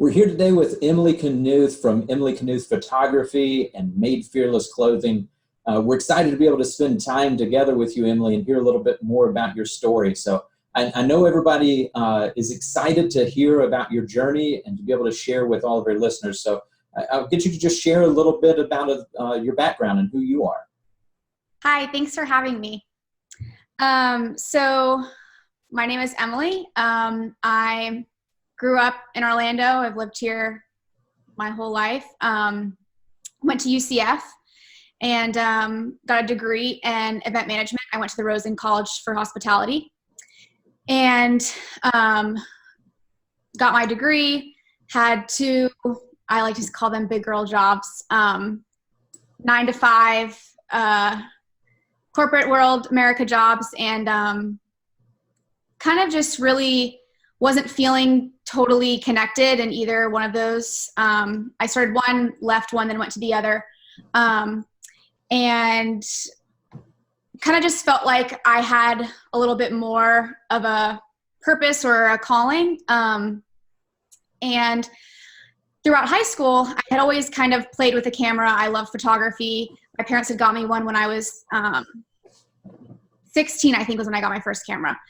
We're here today with Emily Knuth from Emily Knuth Photography and Made Fearless Clothing. We're excited to be able to spend time together with you, Emily, and hear a little bit more about your story. So I know everybody is excited to hear about your journey and to be able to share with all of our listeners. So I'll get you to just share a little bit about your background and who you are. Hi, thanks for having me. So my name is Emily. I grew up in Orlando. I've lived here my whole life. Went to UCF and got a degree in event management. I went to the Rosen College for hospitality and got my degree, had two, I like to call them big girl jobs, 9 to 5 corporate world America jobs, and kind of just really wasn't feeling totally connected in either one of those. I started one, left one, then went to the other. And kind of just felt like I had a little bit more of a purpose or a calling. And throughout high school, I had always kind of played with a camera. I love photography. My parents had got me one when I was 16, I think was when I got my first camera.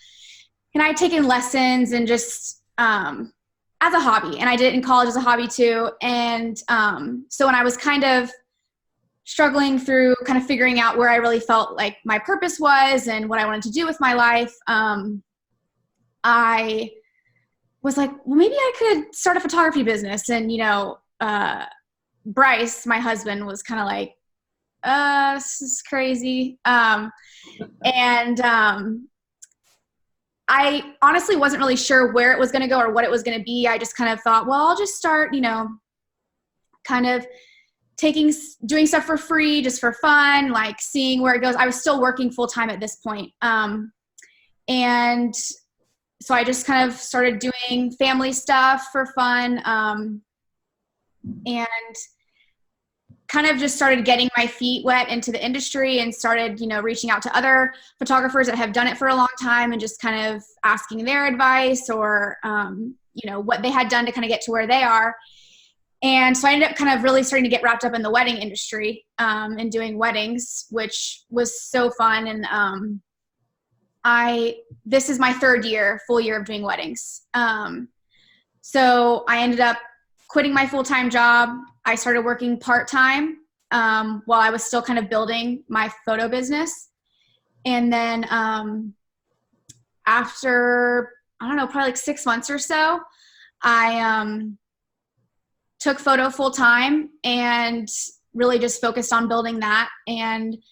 And I had taken lessons and just as a hobby. And I did it in college as a hobby too. And so when I was kind of struggling through kind of figuring out where I really felt like my purpose was and what I wanted to do with my life, I was like, well, maybe I could start a photography business. And, Bryce, my husband, was kind of like, this is crazy. I honestly wasn't really sure where it was going to go or what it was going to be. I just kind of thought, well, I'll just start, kind of doing stuff for free, just for fun, like seeing where it goes. I was still working full time at this point. And so I just kind of started doing family stuff for fun. And kind of just started getting my feet wet into the industry and started, reaching out to other photographers that have done it for a long time and just kind of asking their advice or, what they had done to kind of get to where they are. And so I ended up kind of really starting to get wrapped up in the wedding industry and doing weddings, which was so fun. And this is my full year of doing weddings. So I ended up quitting my full-time job. I started working part-time while I was still kind of building my photo business. And then after, probably like 6 months or so, I took photo full-time and really just focused on building that. And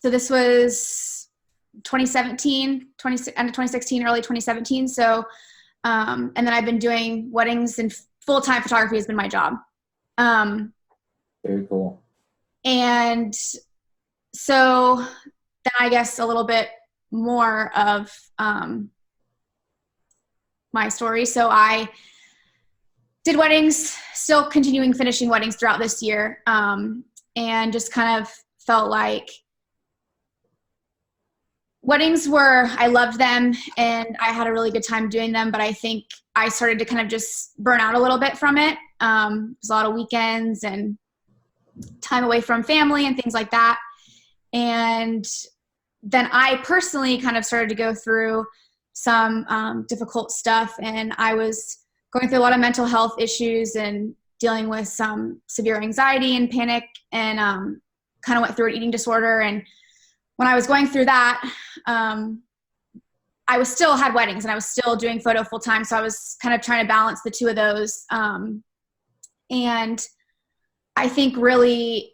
so this was 2017, end of 2016, early 2017. So, and then I've been doing weddings and full-time photography has been my job. Very cool. And so then I guess a little bit more of my story. So I did weddings, still finishing weddings throughout this year, and just kind of felt like I loved them and I had a really good time doing them, but I think I started to kind of just burn out a little bit from it. It was a lot of weekends and time away from family and things like that. And then I personally kind of started to go through some difficult stuff, and I was going through a lot of mental health issues and dealing with some severe anxiety and panic, and kind of went through an eating disorder. And when I was going through that, I still had weddings and I was still doing photo full time. So I was kind of trying to balance the two of those. And I think really,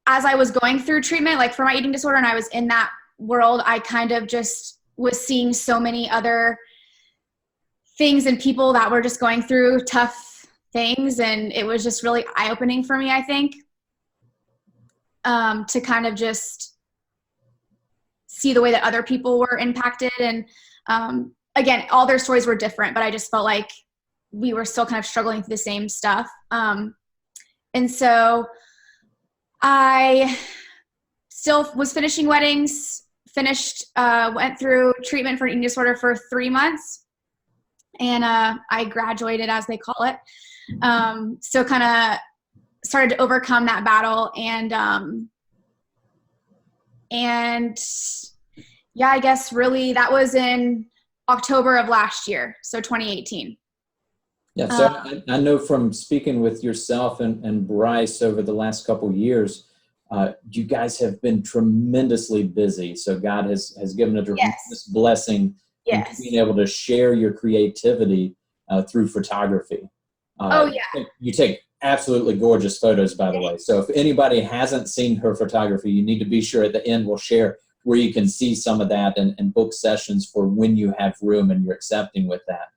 as I was going through treatment, like for my eating disorder, and I was in that world, I kind of just was seeing so many other things and people that were just going through tough things. And it was just really eye-opening for me, I think, to kind of just see the way that other people were impacted. And again, all their stories were different, but I just felt like we were still kind of struggling through the same stuff. And so I still was finishing weddings, went through treatment for an eating disorder for 3 months. and I graduated, as they call it. So kind of started to overcome that battle, and yeah, I guess really that was in October of last year, so 2018. Yeah, so I know from speaking with yourself and Bryce over the last couple of years, you guys have been tremendously busy. So God has given a tremendous blessing in being able to share your creativity through photography. You take absolutely gorgeous photos, by the way. So if anybody hasn't seen her photography, you need to be sure at the end we'll share where you can see some of that and book sessions for when you have room and you're accepting with that.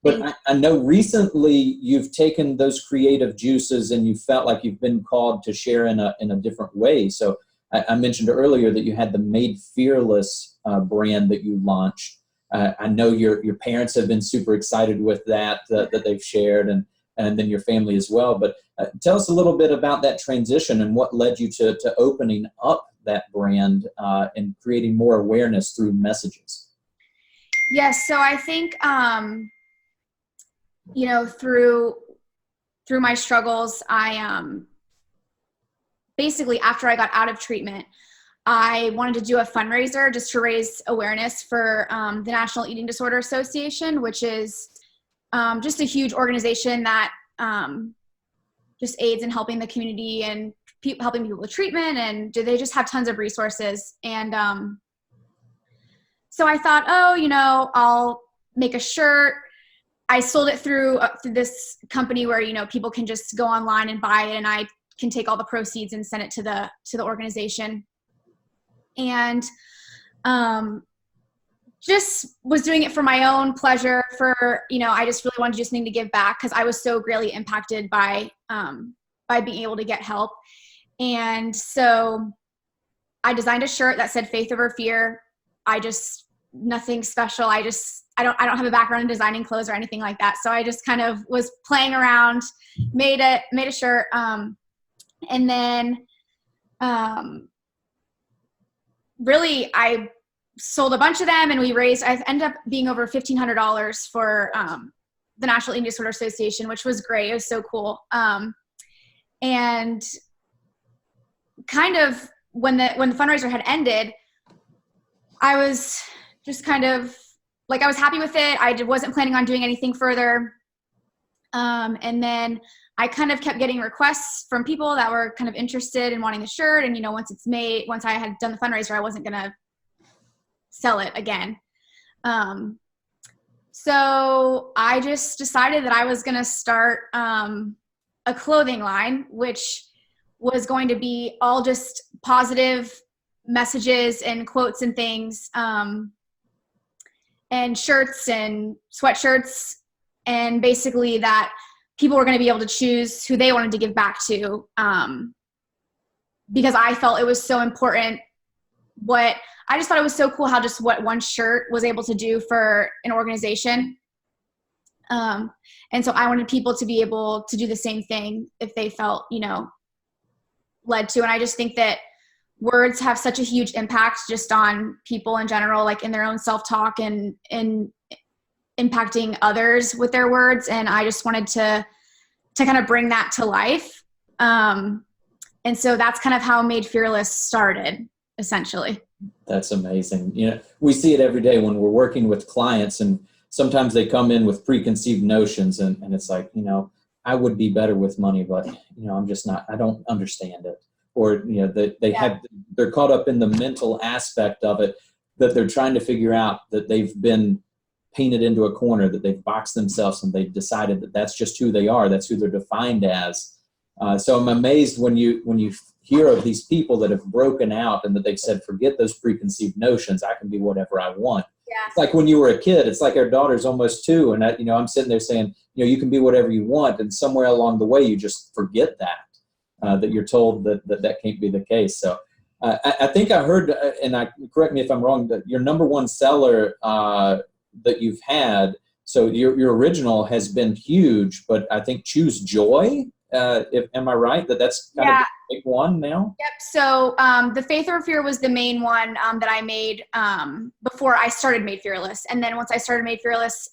But I know recently you've taken those creative juices and you felt like you've been called to share in a different way. So I mentioned earlier that you had the Made Fearless brand that you launched. I know your parents have been super excited with that they've shared, and then your family as well. But tell us a little bit about that transition and what led you to opening up that brand and creating more awareness through messages. Yes, so I think through my struggles, I basically, after I got out of treatment, I wanted to do a fundraiser just to raise awareness for the National Eating Disorder Association, which is just a huge organization that just aids in helping the community and helping people with treatment, and they just have tons of resources. And so I thought, I'll make a shirt. I sold it through this company where, people can just go online and buy it, and I can take all the proceeds and send it to the organization. And just was doing it for my own pleasure, I just really wanted to do something to give back, because I was so greatly impacted by being able to get help. And so I designed a shirt that said "Faith over Fear." Nothing special. I don't have a background in designing clothes or anything like that. So I just kind of was playing around, made a shirt. And then really I sold a bunch of them, and I ended up being over $1,500 for the National Eating Disorder Association, which was great. It was so cool. And kind of when the fundraiser had ended, I was just kind of I was happy with it. I wasn't planning on doing anything further. And then I kind of kept getting requests from people that were kind of interested in wanting the shirt. And, once I had done the fundraiser, I wasn't going to sell it again. So I just decided that I was going to start a clothing line, which was going to be all just positive messages and quotes and things, and shirts and sweatshirts, and basically that people were going to be able to choose who they wanted to give back to, because I felt it was so important. I just thought it was so cool how just what one shirt was able to do for an organization. And so I wanted people to be able to do the same thing if they felt, led to. And I just think that words have such a huge impact just on people in general, in their own self-talk and impacting others with their words. And I just wanted to kind of bring that to life. And so that's kind of how Made Fearless started, essentially. That's amazing. We see it every day when we're working with clients, and sometimes they come in with preconceived notions, and it's like, I would be better with money, but, I'm just not, I don't understand it. Or, they're caught up in the mental aspect of it, that they're trying to figure out that they've been painted into a corner, that they've boxed themselves, and they've decided that that's just who they are. That's who they're defined as. So I'm amazed when you hear of these people that have broken out and that they've said, forget those preconceived notions. I can be whatever I want. Yeah. It's like when you were a kid. It's like our daughter's almost 2, and I'm sitting there saying, you can be whatever you want, and somewhere along the way you just forget that. That you're told that can't be the case. So I think I heard, and correct me if I'm wrong, that your number one seller that you've had, so your original has been huge, but I think Choose Joy, am I right? That's kind of the big one now? Yep. So the Faith or Fear was the main one that I made before I started Made Fearless. And then once I started Made Fearless,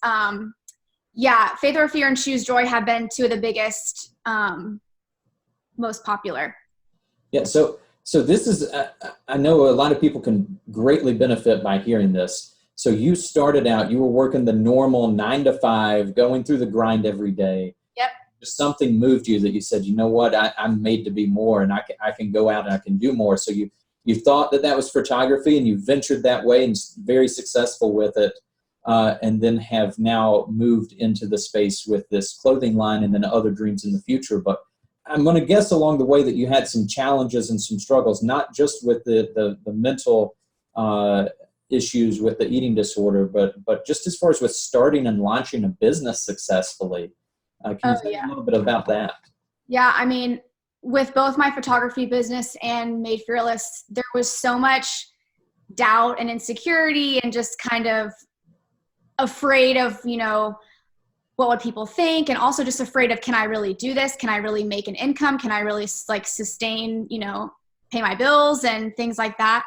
yeah, Faith Over Fear and Choose Joy have been two of the biggest, most popular. Yeah. So this is, I know a lot of people can greatly benefit by hearing this. So you started out, you were working the normal 9 to 5, going through the grind every day. Yep. Just something moved you that you said, you know what, I'm made to be more, and I can go out and I can do more. So you thought that was photography, and you ventured that way and very successful with it. And then have now moved into the space with this clothing line and then other dreams in the future. But I'm going to guess along the way that you had some challenges and some struggles, not just with the mental issues with the eating disorder, but just as far as with starting and launching a business successfully. Can you tell me a little bit about that? Yeah, I mean, with both my photography business and Made Fearless, there was so much doubt and insecurity and just kind of afraid of, what would people think? And also just afraid of, can I really do this? Can I really make an income? Can I really sustain, pay my bills and things like that?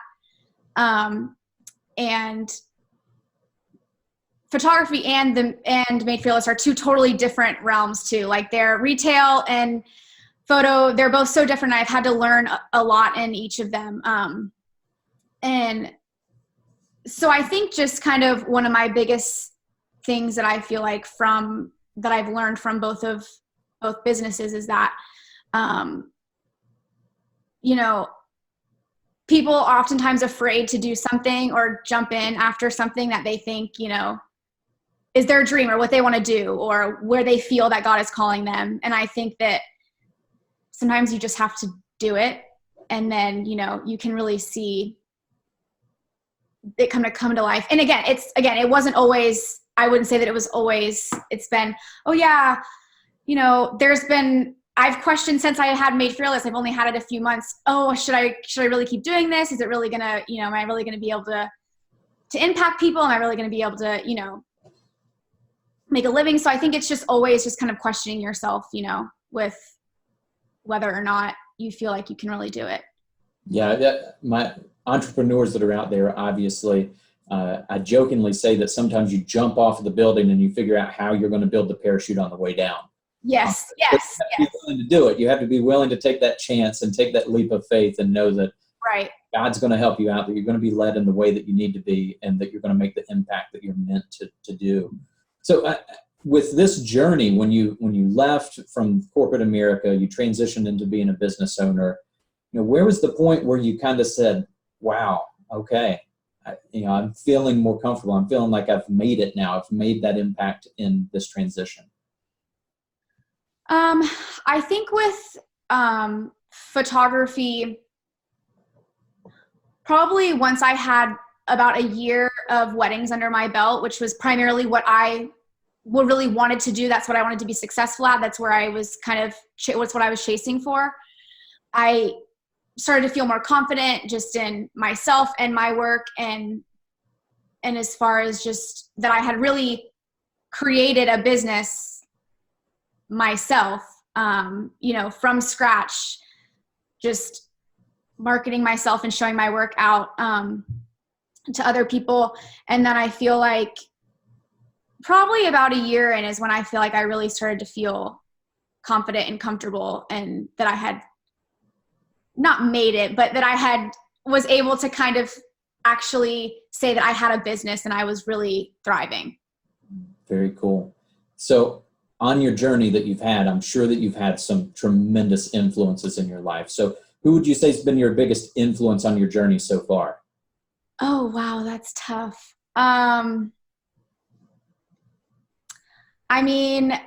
And photography and Made Fearless are two totally different realms too. Like they're retail and photo, they're both so different. I've had to learn a lot in each of them. And so I think just kind of one of my biggest things that I feel like that I've learned from both businesses is that, people are oftentimes afraid to do something or jump in after something that they think, is their dream or what they want to do or where they feel that God is calling them. And I think that sometimes you just have to do it. And then, you can really see it come to life. And again, it wasn't always, I wouldn't say that it was always, it's been, oh yeah, I've questioned since I had Made Fearless. I've only had it a few months. Oh, should I really keep doing this? Is it really gonna, am I really gonna be able to impact people? Am I really gonna be able to, make a living? So I think it's just always just kind of questioning yourself, with whether or not you feel like you can really do it. Yeah, my entrepreneurs that are out there, obviously, I jokingly say that sometimes you jump off of the building and you figure out how you're going to build the parachute on the way down. Yes. You have to be willing to do it. You have to be willing to take that chance and take that leap of faith and know that God's going to help you out, that you're going to be led in the way that you need to be, and that you're going to make the impact that you're meant to do. So with this journey, when you left from corporate America, you transitioned into being a business owner, where was the point where you kind of said, wow, okay, I'm feeling more comfortable. I'm feeling like I've made it now. I've made that impact in this transition. I think with photography, probably once I had about a year of weddings under my belt, which was primarily what I really wanted to do. That's what I wanted to be successful at. That's where I was what's what I was chasing for. I started to feel more confident just in myself and my work, and as far as just that I had really created a business myself, from scratch, just marketing myself and showing my work out to other people. And then I feel like probably about a year in is when I feel like I really started to feel confident and comfortable, and that I had not made it, but that I was able to kind of actually say that I had a business and I was really thriving. Very cool. So on your journey that you've had, I'm sure that you've had some tremendous influences in your life. So who would you say has been your biggest influence on your journey so far? Oh, wow. That's tough. I mean,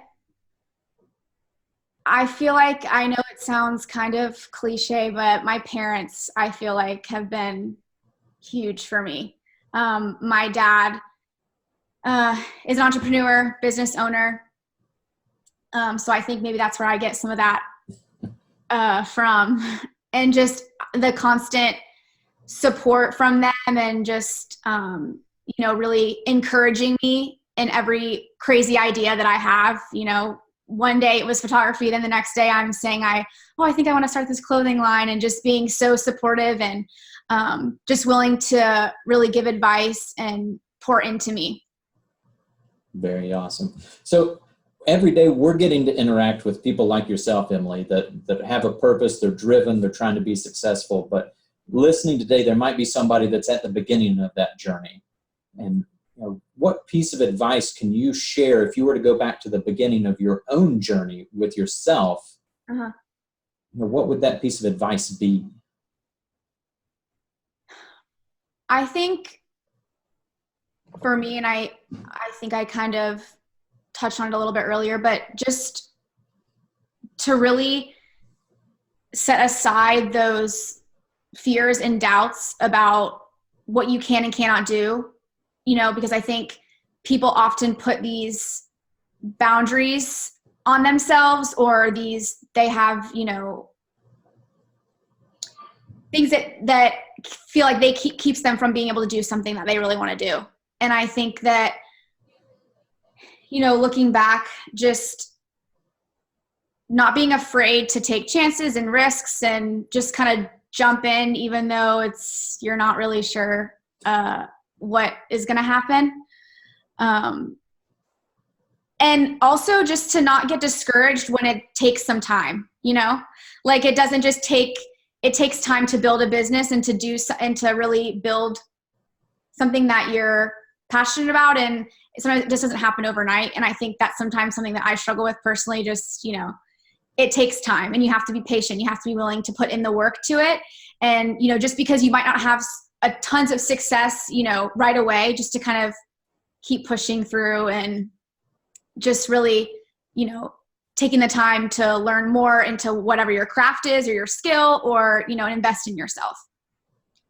I feel like, I know it sounds kind of cliche, but my parents, I feel like, have been huge for me. My dad is an entrepreneur, business owner. So I think maybe that's where I get some of that from. And just the constant support from them, and just, really encouraging me in every crazy idea that I have. One day it was photography, then the next day I'm saying I think I want to start this clothing line, and just being so supportive and just willing to really give advice and pour into me. Very awesome. So every day we're getting to interact with people like yourself, Emily, that have a purpose, they're driven, they're trying to be successful. But listening today, there might be somebody that's at the beginning of that journey. And what piece of advice can you share if you were to go back to the beginning of your own journey with yourself? Uh-huh. What would that piece of advice be? I think for me, and I think I kind of touched on it a little bit earlier, but just to really set aside those fears and doubts about what you can and cannot do, because I think people often put these boundaries on themselves, or they have, things that feel like they keeps them from being able to do something that they really want to do. And I think that, looking back, just not being afraid to take chances and risks and just kind of jump in, even though you're not really sure what is going to happen. And also just to not get discouraged when it takes some time, like it doesn't just it takes time to build a business and to really build something that you're passionate about. And sometimes it just doesn't happen overnight. And I think that's sometimes something that I struggle with personally, just, it takes time and you have to be patient. You have to be willing to put in the work to it. And, just because you might not have tons of success, right away, just to kind of keep pushing through and just really, taking the time to learn more into whatever your craft is or your skill, or, invest in yourself.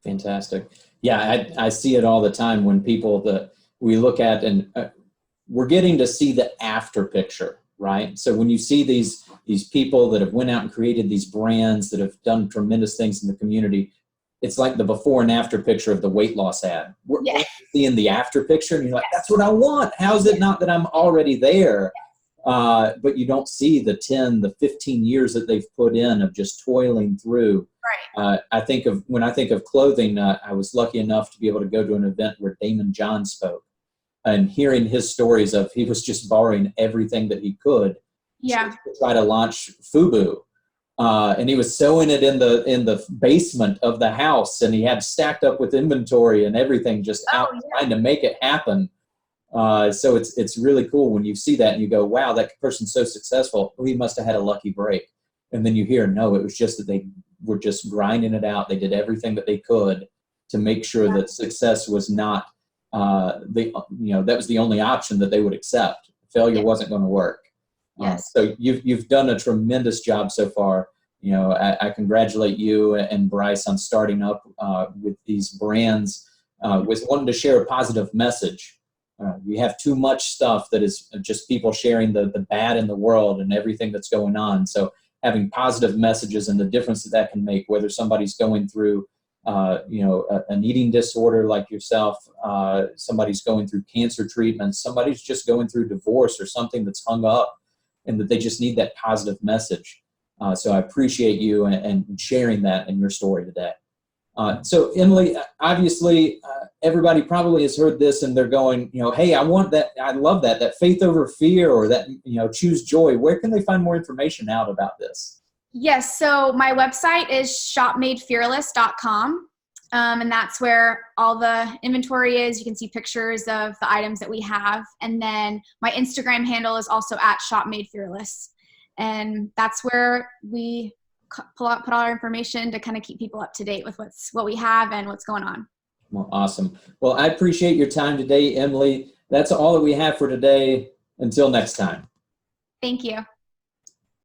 Fantastic. Yeah, I see it all the time when people that we look at, and we're getting to see the after picture, right? So when you see these people that have went out and created these brands that have done tremendous things in the community, it's like the before and after picture of the weight loss ad. We're seeing the after picture, and you're like, that's what I want. How is it not that I'm already there? But you don't see the 10, the 15 years that they've put in of just toiling through. Right. When I think of clothing, I was lucky enough to be able to go to an event where Damon John spoke, and hearing his stories of he was just borrowing everything that he could to try to launch FUBU. And he was sewing it in the basement of the house, and he had stacked up with inventory and everything just trying to make it happen. So it's really cool when you see that and you go, wow, that person's so successful. He must have had a lucky break. And then you hear, no, it was just that they were just grinding it out. They did everything that they could to make sure that success was not, that was the only option that they would accept. Failure wasn't going to work. Yes. So you've done a tremendous job so far. I congratulate you and Bryce on starting up with these brands, with wanting to share a positive message. We have too much stuff that is just people sharing the bad in the world and everything that's going on. So having positive messages and the difference that can make, whether somebody's going through, an eating disorder like yourself, somebody's going through cancer treatment, somebody's just going through divorce or something that's hung up, and that they just need that positive message. So I appreciate you and sharing that in your story today. So Emily, obviously everybody probably has heard this and they're going, hey, I want that. I love that faith over fear, or that, choose joy. Where can they find more information out about this? Yes. So my website is shopmadefearless.com. And that's where all the inventory is. You can see pictures of the items that we have. And then my Instagram handle is also at shopmadefearless. And that's where we put all our information to kind of keep people up to date with what we have and what's going on. Well, awesome. Well, I appreciate your time today, Emily. That's all that we have for today. Until next time. Thank you.